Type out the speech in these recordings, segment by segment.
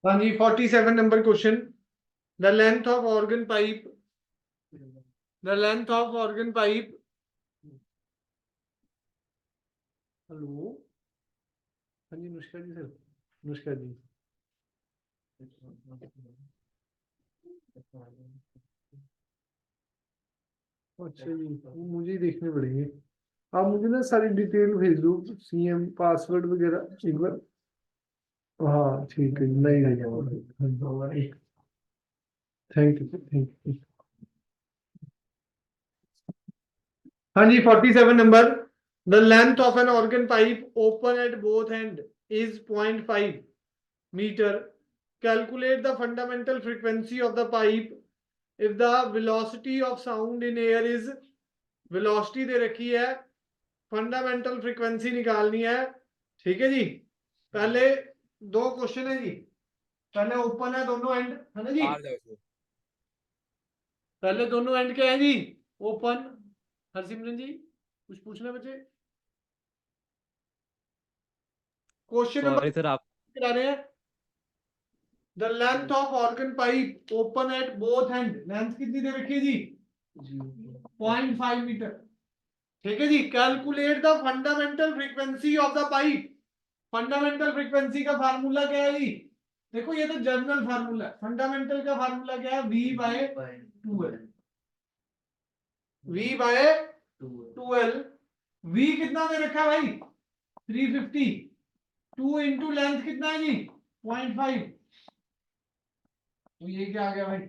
हाँ जी 47 number question. The length of organ pipe hello. हाँ जी नुष्का जी सर। नुष्का जी अच्छा जी वो मुझे ही देखने पड़ेंगे। आप मुझे ना सारी डिटेल भेज दो सीएम पासवर्ड वगैरह एक बार। हाँ ठीक है नहीं नहीं थैंक यू थैंक यू। हाँ जी 47 नंबर। The length of an organ pipe open at both end is 0.5 metre. Calculate the fundamental frequency of the pipe if the velocity of sound in air is. Velocity दे रखी है, fundamental frequency निकालनी है। ठीक है जी। पहले दो क्वेश्चन है जी। पहले ओपन है दोनों एंड है ना जी। पहले दोनों एंड क्या है जी? ओपन। हरसिमरन जी कुछ पूछना बच्चे? क्वेश्चन नंबर सॉरी सर आप करा रहे हैं। The length of organ pipe open at both end, length कितनी दे रखी है जी? 0.5 मीटर। ठीक है जी। Calculate the fundamental frequency of the pipe. Fundamental frequency का फार्मूला क्या है जी? देखो ये तो जनरल फार्मूला है। फंडामेंटल का फार्मूला क्या है? V/2L। V/2L। V कितना दे रखा है भाई? 350। 2 इंटू लेंथ कितना है जी? 0.5। तो ये क्या आ गया भाई?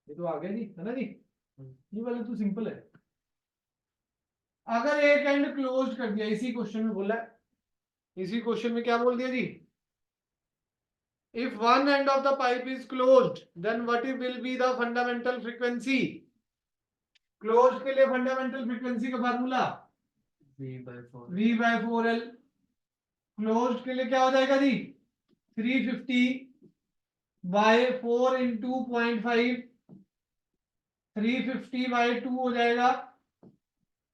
ये तो आ गया जी है ना जी। ये वाला तो सिंपल है। अगर एक एंड क्लोज कर दिया, इसी क्वेश्चन में बोला है, इसी क्वेश्चन में क्या बोल दिया जी? If one end of the pipe is closed, then what will be the fundamental frequency? Closed के लिए fundamental frequency का फार्मूला V/4L। क्लोज्ड के लिए क्या हो जाएगा जी? 350/4 इंटू 0.5। 350/2 हो जाएगा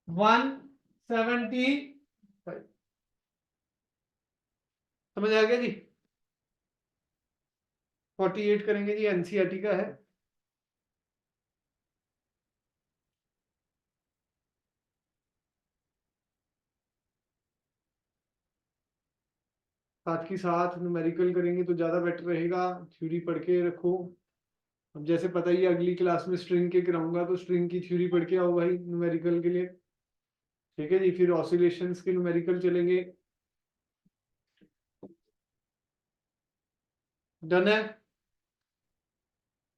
170। समझ आ गया जी? 48 करेंगे जी, एनसीईआरटी का है। साथ ही साथ न्यूमेरिकल करेंगे तो ज्यादा बेटर रहेगा। थ्योरी पढ़ के रखो। अब जैसे पता ही है अगली क्लास में स्ट्रिंग के कराऊंगा, तो स्ट्रिंग की थ्योरी पढ़ के आओ भाई न्यूमेरिकल के लिए। ठीक है जी। फिर ऑसिलेशंस के न्यूमेरिकल चलेंगे। डन है।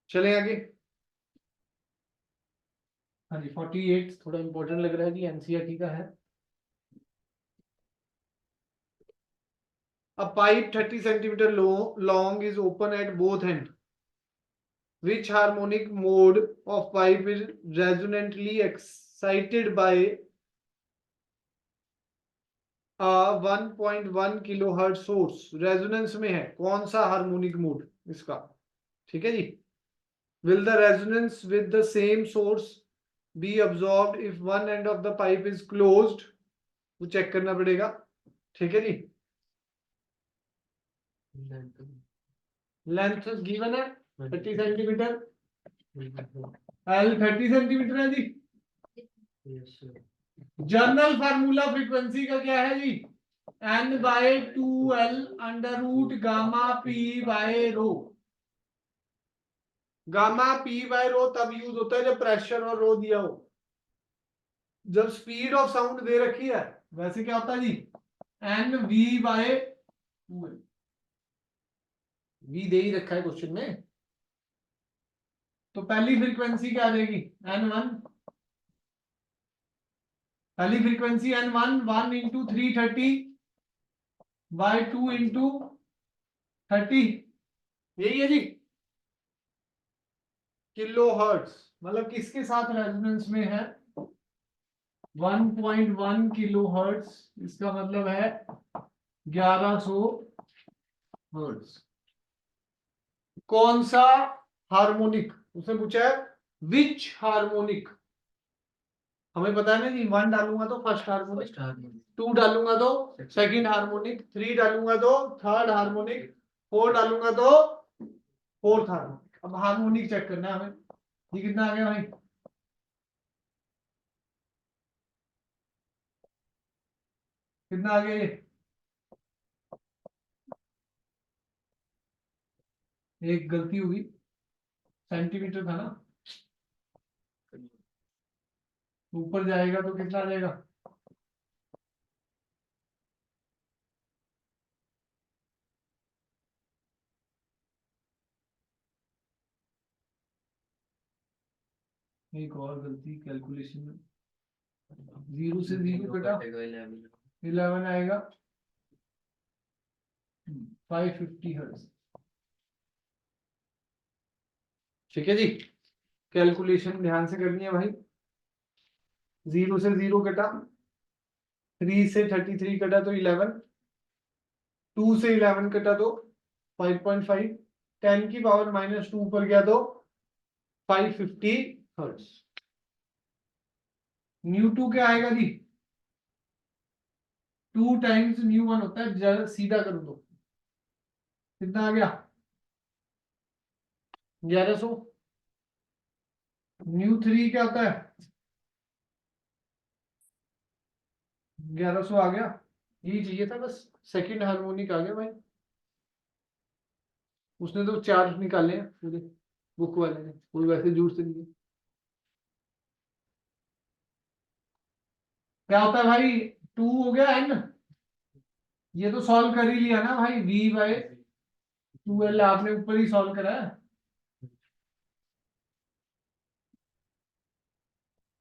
चले आगे। हाँ जी 48 थोड़ा इंपॉर्टेंट लग रहा है जी, एनसीईआरटी का है। A pipe 30 centimeter long is open at both ends. Which harmonic mode of pipe is resonantly excited by a 1.1 kilohertz source? Resonance में है, कौन सा हार्मोनिक मोड इसका? ठीक है जी। Will the resonance with the same source be absorbed if one end of the pipe is closed? वो check करना पड़ेगा। ठीक है जी। लेंथ गिवन है 30 सेंटीमीटर। एल 30 सेंटीमीटर है जी। जनरल फार्मूला फ्रीक्वेंसी का क्या है जी? N/2L अंडर रूट गामा P/रो। गामा P/रो तब यूज होता है जब प्रेशर और रो दिया हो। जब स्पीड ऑफ साउंड दे रखी है वैसे क्या होता है जी? NV/2L। V दे ही रखा है क्वेश्चन में। तो पहली फ्रीक्वेंसी क्या आ जाएगी? N1। पहली फ्रीक्वेंसी N1 1 इंटू 330/2 इंटू 30। यही है जी। किलो हर्ट्स मतलब किसके साथ रेजोनेंस में है? 1.1 किलो हर्ट्स। इसका मतलब है 1100 हर्ट्स। कौन सा हार्मोनिक उसने पूछा है? विच हार्मोनिक हमें पता है ना जी, 1 डालूंगा तो फर्स्ट हार्मोनिक, 2 डालूंगा तो सेकंड हार्मोनिक, 3 डालूंगा तो थर्ड हार्मोनिक, 4 डालूंगा तो फोर्थ हार्मोनिक। अब हार्मोनिक चेक करना है हमें। ये कितना आ गया भाई? कितना आ गया ये? एक गलती हुई, सेंटीमीटर था ना, ऊपर जाएगा तो कितना आ जाएगा? एक और गलती कैलकुलेशन में, 0 से 0 कटा 11 आएगा, 550 हर्ट्ज। ठीक है जी, कैलकुलेशन ध्यान से करनी है भाई। 0 से 0 कटा, 3 से 33 कटा तो 11, 2 से 11 कटा तो 5.5, 10 की पावर -2 पर गया तो 550 हर्ट्ज। न्यू टू क्या आएगा जी? 2 टाइम्स न्यू 1 होता है, सीधा करो तो कितना आ गया? 1100। न्यू 3 क्या होता है? 1100 आ गया। यही चाहिए था बस, सेकंड हार्मोनिक आ गया भाई। उसने तो 4 निकाले हैं पूरे, बुक वाले ने, कोई वैसे झूठ से नहीं है। क्या होता है भाई? 2 हो गया एन, ये तो सॉल्व कर ही लिया ना भाई, V/2L आपने ऊपर ही सॉल्व करा है।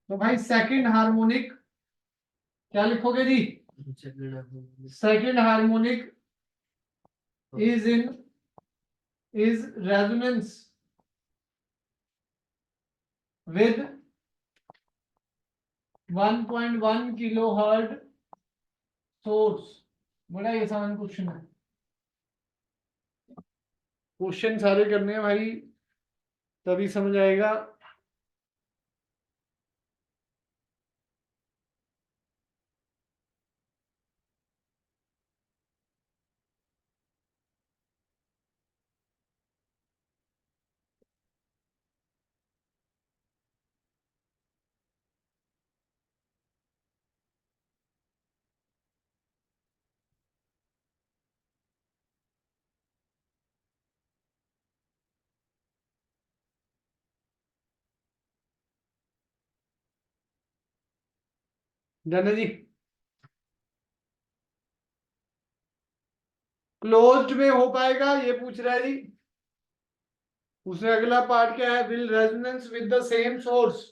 तो भाई सेकंड हार्मोनिक क्या लिखोगे जी? Second harmonic is resonance with 1.1 kilo hertz source. बड़ा ये आसान क्वेश्चन है। क्वेश्चन सारे करने हैं भाई, तभी समझ आएगा। जाने जी, क्लोज्ड में हो पाएगा ये पूछ रहा है जी। उससे अगला पार्ट क्या है? Will resonance with the same source.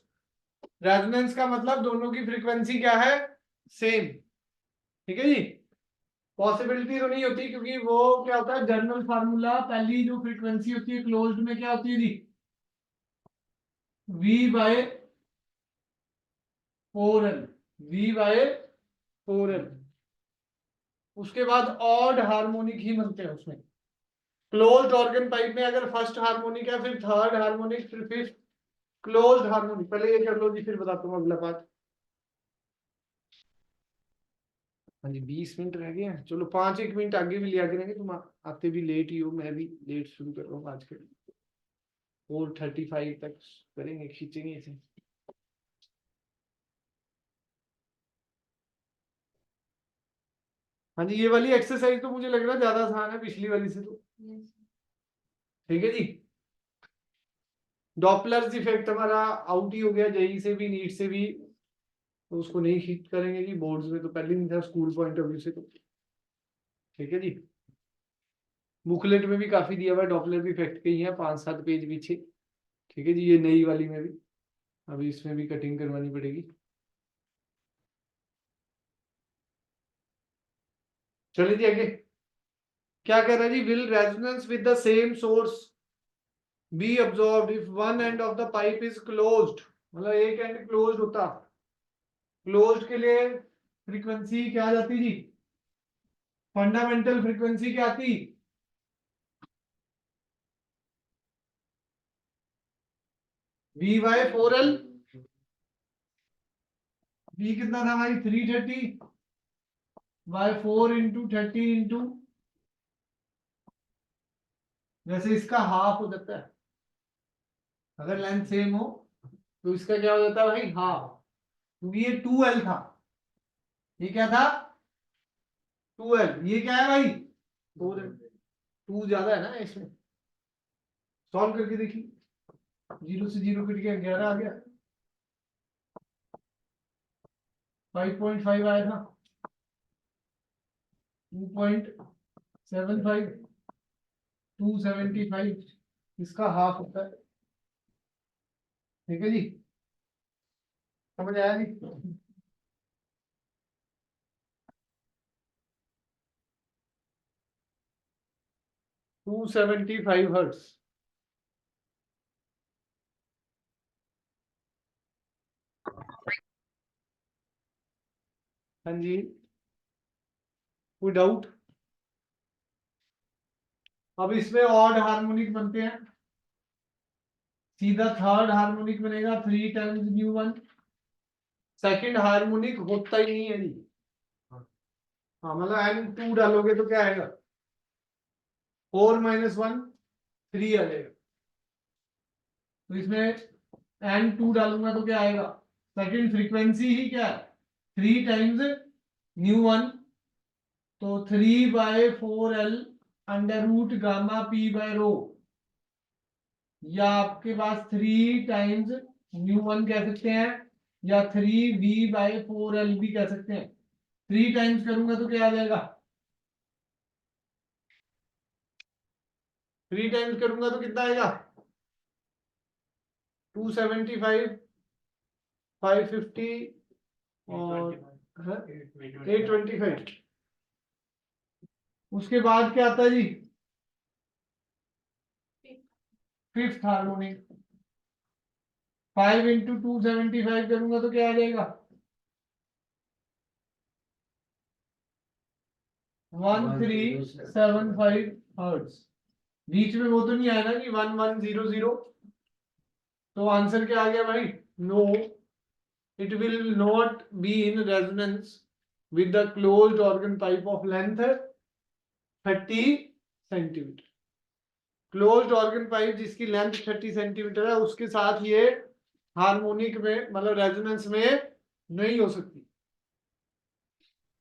Resonance का मतलब दोनों की फ्रीक्वेंसी क्या है? सेम। ठीक है जी। पॉसिबिलिटी तो नहीं होती, क्योंकि वो क्या होता है, जनरल फार्मूला, पहली जो फ्रीक्वेंसी होती है क्लोज्ड में क्या होती है जी? V/4L। V/4L। उसके बाद ऑड हार्मोनिक ही बनते हैं उसमें। क्लोज्ड ऑर्गन पाइप में अगर फर्स्ट हार्मोनिक है, फिर थर्ड हार्मोनिक, फिर फिफ्थ, क्लोज्ड हार्मोनिक। पहले ये कर लो जी, फिर बताता हूँ अगला पार्ट। हाँ जी, 20 मिनट रह गए हैं, चलो 5 एक मिनट आगे भी लिया करेंगे। तुम आते भी लेट ही हो, मैं भी लेट शुरू कर रहा हूँ आज के। 4:35 तक करेंगे, खींचेंगे इसे। हाँ जी, ये वाली एक्सरसाइज तो मुझे लग रहा है ज्यादा आसान है पिछली वाली से तो। ठीक है जी। डॉपलर्स इफेक्ट हमारा आउट ही हो गया, जेई से भी, नीट से भी, तो उसको नहीं हिट करेंगे जी। बोर्ड्स में तो पहले नहीं था, स्कूल पॉइंट ऑफ व्यू से तो। ठीक है जी। बुकलेट में भी काफी दिया हुआ है डॉपलर इफेक्ट के ही है, 5-7 पेज पीछे। ठीक है जी, ये नई वाली में भी, अभी इसमें भी कटिंग करवानी पड़ेगी। चलिए जी आगे। क्या कह रहा है जी? Will resonance with the same source be absorbed if one end of the pipe is closed. मतलब एक एंड क्लोज्ड होता, क्लोज्ड के लिए फ्रीक्वेंसी क्या आ जाती जी? फंडामेंटल फ्रीक्वेंसी क्या आती? V/4L। बी कितना था भाई 330 बाय 4 इंटू 30 इंटू, वैसे इसका हाफ हो जाता है अगर लेंथ सेम हो, तो इसका क्या हो जाता है भाई हाफ, क्योंकि ये 2L था, ये क्या था 2L, ये क्या है भाई 4L, 2 ज्यादा है ना इसमें। सॉल्व करके देखिए, 0 से 0 कट गया 11 आ गया, 5.5 आया था, 2.75, 275, इसका हाफ होता है। ठीक है जी, समझ आया जी। 275 हर्ट्ज। हाँ जी, कोई डाउट? अब इसमें ऑड हार्मोनिक बनते हैं, सीधा थर्ड हार्मोनिक बनेगा 3 times new one, second harmonic होता ही नहीं है जी। हाँ मतलब n2 डालोगे तो क्या आएगा 4 - 1 3 आ जाएगा, तो इसमें n2 डालूंगा तो क्या आएगा, सेकंड फ्रीक्वेंसी ही क्या है 3 टाइम्स न्यू वन, तो 3/4L under root gamma p by rho, या आपके पास 3 टाइम्स न्यू वन कह सकते हैं, या 3v/4L भी कह सकते हैं। 3 टाइम्स करूंगा तो क्या आ जाएगा, 3 टाइम्स करूंगा तो कितना आएगा 275, 550 और 825। उसके बाद क्या आता है जी फिफ्थ हार्मोनिक, 5 इंटू 275 करूंगा तो क्या आ जाएगा 1375 हर्ट्ज। बीच में वो तो नहीं आएगा कि 1100, तो आंसर क्या आ गया भाई no, it will not be in resonance with the closed organ pipe of length 30 centimetre. Closed organ pipe जिसकी लेंथ 30 सेंटीमीटर है उसके साथ ये हार्मोनिक में मतलब रेजोनेंस में नहीं हो सकती।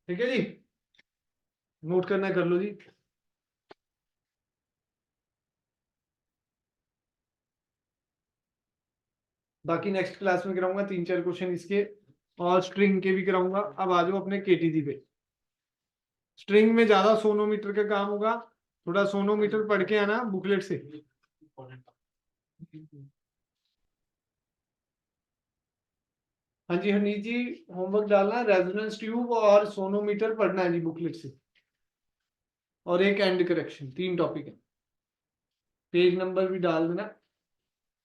ठीक है जी, नोट करना कर लो जी। बाकी नेक्स्ट क्लास में कराऊंगा 3-4 क्वेश्चन इसके, और स्ट्रिंग के भी कराऊंगा। अब आ जाओ अपने केटीजी पे। स्ट्रिंग में ज्यादा सोनोमीटर का काम होगा, थोड़ा सोनोमीटर पढ़ के आना बुकलेट से। हाँ जी हनीश जी, होमवर्क डालना, रेजोनेंस ट्यूब और सोनोमीटर पढ़ना है जी बुकलेट से, और एक एंड करेक्शन, 3 टॉपिक है। पेज नंबर भी डाल देना,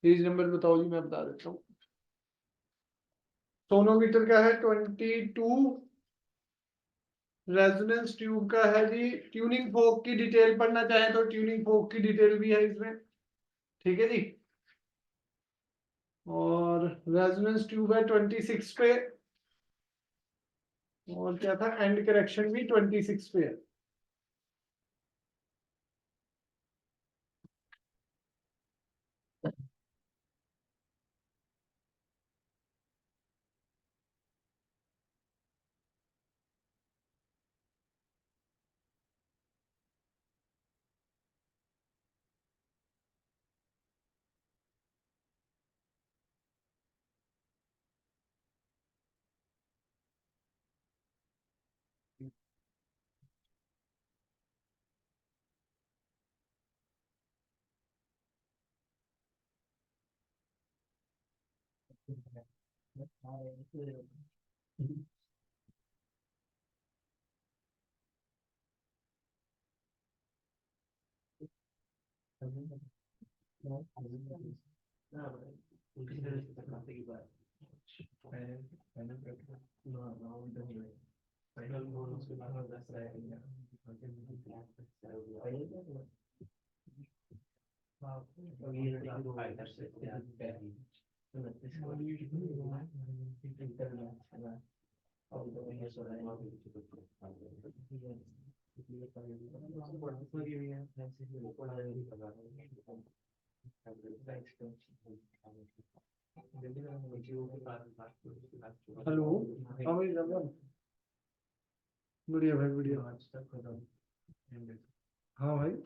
पेज नंबर बताओ जी मैं बता देता हूँ। सोनोमीटर का है 22, रेजोनेंस ट्यूब का है जी, ट्यूनिंग फोक की डिटेल पढ़ना चाहे तो ट्यूनिंग फोक की डिटेल भी है इसमें। ठीक है जी, और रेजोनेंस ट्यूब है 26 पे, और क्या था एंड करेक्शन भी 26 पे है। हेलो। हाँ भाई रमन। बढ़िया भाई बढ़िया। हाँ भाई।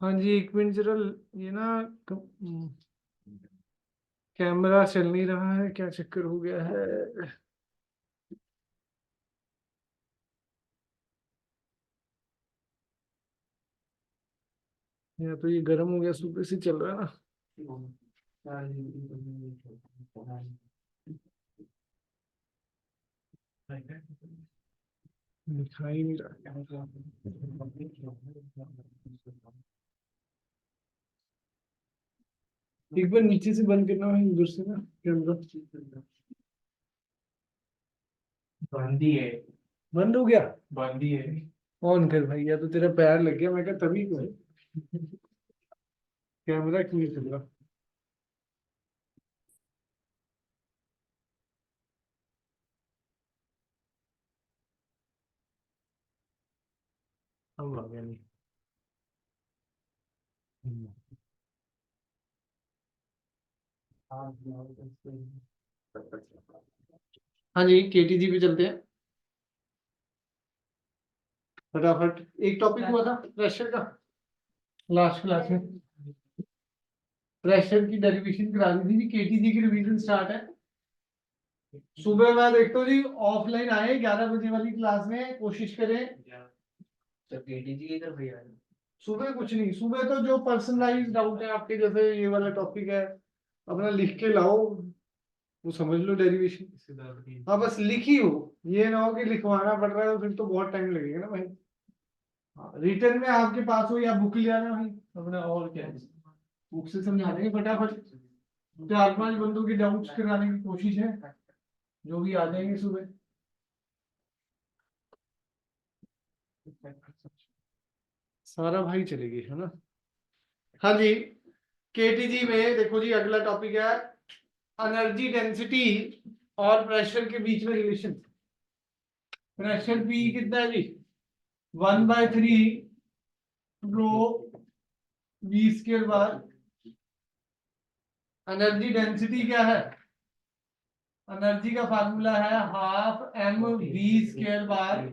हाँ जी, एक मिनट जरा। ये ना कैमरा चल नहीं रहा है, क्या चक्कर हो गया है? या तो ये गर्म हो गया, सुबह से चल रहा है ना। दिखाई नहीं रहा। एक बार नीचे से बंद करना है, उधर से ना कैमरा। बंद ही है। बंद हो गया। बंद ही है। ऑन कर भाई, या तो तेरा पैर लग गया, मैं कहा तभी को कैमरा क्यों नहीं चल रहा? अब आ गया नहीं। हाँ जी, केटीजी पे चलते हैं फटाफट। एक टॉपिक हुआ था प्रेशर का लास्ट क्लास में। प्रेशर की डेरिवेशन करा दी थी, केटीजी की रिवीजन स्टार्ट है। सुबह मैं देखता हूँ जी, ऑफलाइन आए 11 बजे वाली क्लास में, कोशिश करें। तो केटीजी इधर भैया सुबह कुछ नहीं, सुबह तो जो पर्सनलाइज डाउट है आपके, जैसे ये वाला टॉपिक है, अपना लिख के लाओ, वो समझ लो डेरिवेशन। हाँ बस लिखी हो, ये ना हो कि लिखवाना पड़ रहा है तो फिर तो बहुत टाइम लगेगा ना भाई। हाँ, रिटर्न में आपके पास हो या बुक ले आना भाई अपना, और क्या है, बुक से समझा देंगे फटाफट। 4-5 बंदों की डाउट्स कराने की कोशिश है, जो भी आ जाएंगे सुबह। सारा भाई चलेगी है ना। हाँ जी, केटीजी में देखो जी, अगला टॉपिक है एनर्जी डेंसिटी और प्रेशर के बीच में रिलेशन। प्रेशर पी कितना है जी? 1/3 rho V square bar. Energy density क्या है? एनर्जी का फार्मूला है 12 m v square bar.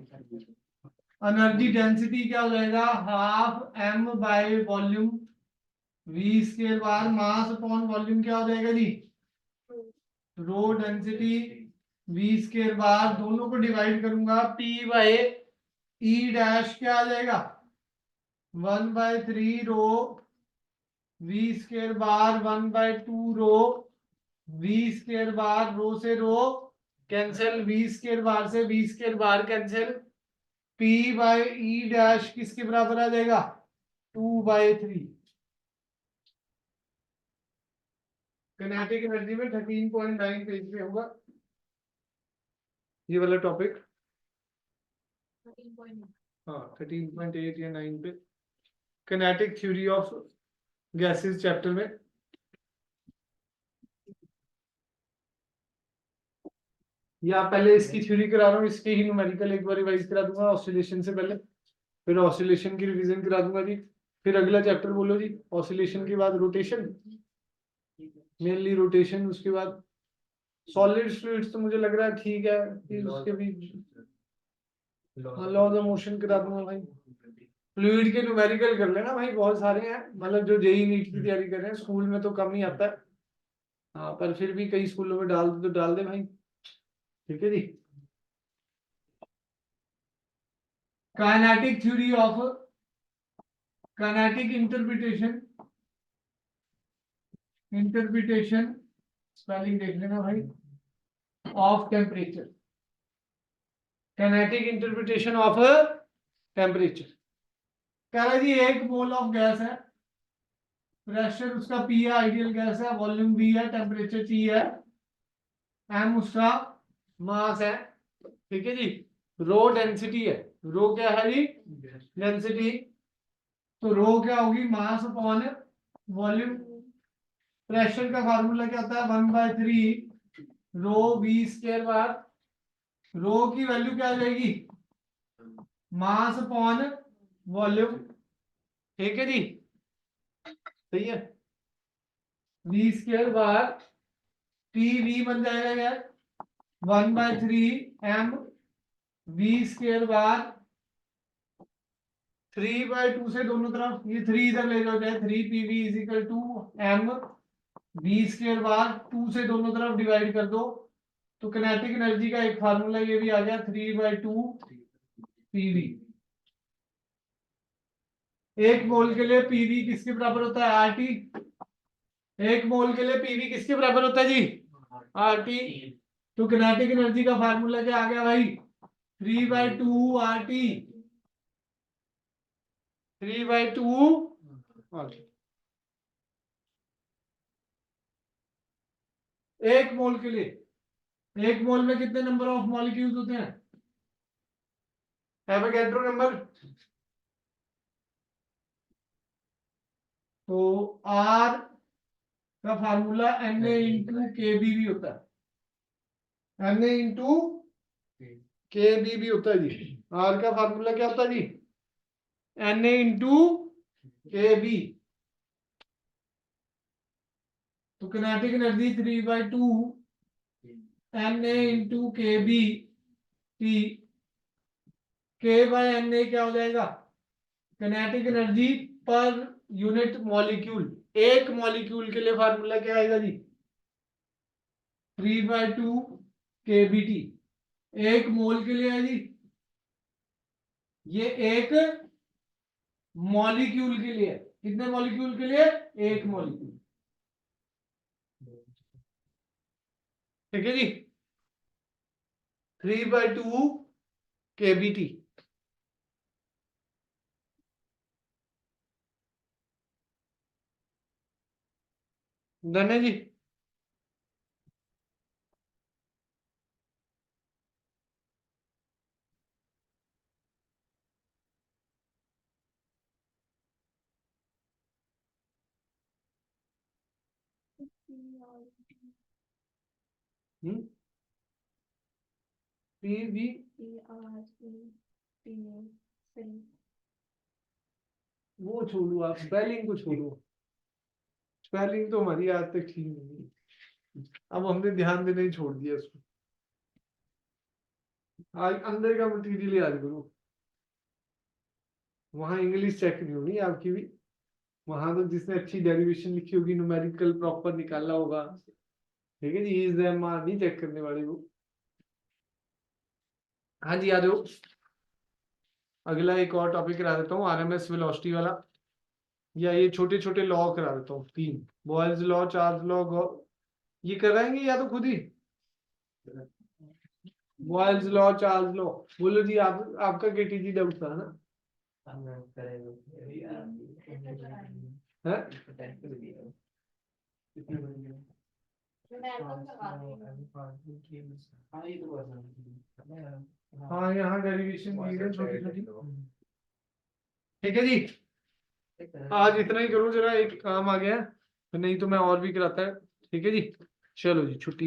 Energy density क्या हो जाएगा? 12 m by volume V square bar. Mass upon volume क्या हो जाएगा जी? Rho density V square bar. दोनों को डिवाइड करूंगा पी बाय ई डैश क्या आ जाएगा 1/3 rho V square bar 1/2 rho V square bar rho से rho cancel V square bar से V square bar cancel P by E dash किसके बराबर आ जाएगा 2/3 किनेटिक एनर्जी में 13.9 पेज पे होगा ये वाला टॉपिक। हाँ 13.8 या 9 पे kinetic theory of gases chapter में। या पहले इसकी थ्योरी करा रहा हूँ, इसके ही न्यूमेरिकल एक बार रिवाइज करा दूंगा ऑसिलेशन से पहले, फिर ऑसिलेशन की रिवीजन करा दूंगा जी, फिर अगला चैप्टर बोलो जी। ऑसिलेशन के बाद रोटेशन, मेनली रोटेशन, उसके बाद सॉलिड्स फ्लूइड्स तो मुझे लग रहा है ठीक है, फिर उसके भी लॉ ऑफ मोशन करा दूंगा भाई। फ्लूइड के न्यूमेरिकल कर लेना भाई, बहुत सारे हैं, मतलब जो जेई नीट की तैयारी कर रहे हैं स्कूल में तो कम ही आता है, हाँ पर फिर भी कई स्कूलों में डाल दे तो डाल दे भाई, ठीक है जी। Kinetic theory of kinetic interpretation spelling देख लेना भाई of temperature, kinetic interpretation of temperature. कह रहा है जी एक मोल ऑफ गैस है, प्रेशर उसका पी है, आइडियल गैस है, वॉल्यूम वी है, टेम्परेचर टी है, एम उसका मास है, ठीक है जी। रो डेंसिटी है, रो क्या है जी डेंसिटी, तो रो क्या होगी मास अपॉन वॉल्यूम। प्रेशर का फार्मूला क्या होता है 1/3 रो वी स्क्वायर बार, रो की वैल्यू क्या आ जाएगी मास अपॉन वॉल्यूम, ठीक है जी, सही है। V square bar T V बन जाएगा यार 1/3 एम वी स्क्वायर बार 3/2 से दोनों तरफ ये 3 इधर ले जाओ जाए 3 PV is equal to M V square bar 2 से दोनों तरफ डिवाइड कर दो, तो किनेटिक एनर्जी का एक फार्मूला ये भी आ गया 3/2 पीवी। एक मोल के लिए पीवी किसके बराबर होता है आरटी, एक मोल के लिए पीवी किसके बराबर होता है जी आरटी, तो किनेटिक एनर्जी का फार्मूला क्या आ गया भाई 3/2 आरटी, 3/2 आरटी। एक मोल के लिए, एक मोल में कितने नंबर ऑफ मॉलिक्यूल्स होते हैं एवोगैड्रो नंबर, तो आर का formula N A into K B भी होता है, N A into K B भी होता है जी। आर का फार्मूला क्या होता है जी N A into K B, तो kinetic energy 3/2 N A into K B T, K by N A क्या हो जाएगा kinetic energy per unit molecule, एक मॉलिक्यूल के लिए फार्मूला क्या आएगा जी 3/2 के बी टी, एक मोल के लिए है जी, ये एक मॉलिक्यूल के लिए, कितने मॉलिक्यूल के लिए एक मॉलिक्यूल, ठीक है जी 3/2 के बी टी। डन है जी। पी वी वो छोड़ो, आप स्पेलिंग को छोड़ो, स्पेलिंग तो हमारी आज तक ठीक नहीं है, अब हमने ध्यान देना ही छोड़ दिया उसको, आज अंदर का मटेरियल याद करो, वहां इंग्लिश चेक नहीं होनी आपकी भी, वहां तो जिसने अच्छी डेरिवेशन लिखी होगी न्यूमेरिकल प्रॉपर निकाला होगा, ठीक है जी, इज नहीं चेक करने वाले वो। हाँ जी आ जाओ। अगला एक और टॉपिक करा देता हूँ, आरएमएस वेलोसिटी वाला, या ये छोटे छोटे लॉ करा देता हूँ 3, बॉयल्स लॉ, चार्ल्स लॉ, ये कराएंगे या तो खुद ही बॉयल्स लॉ, चार्ल्स लॉ। बोलो जी, आप आपका केटीजी डाउट था ना? है? हाँ, यहाँ डेरिवेशन दी है छोटी छोटी। ठीक है जी, आज इतना ही करो, जरा एक काम आ गया है, तो नहीं तो मैं और भी कराता है। ठीक है जी, चलो जी, छुट्टी।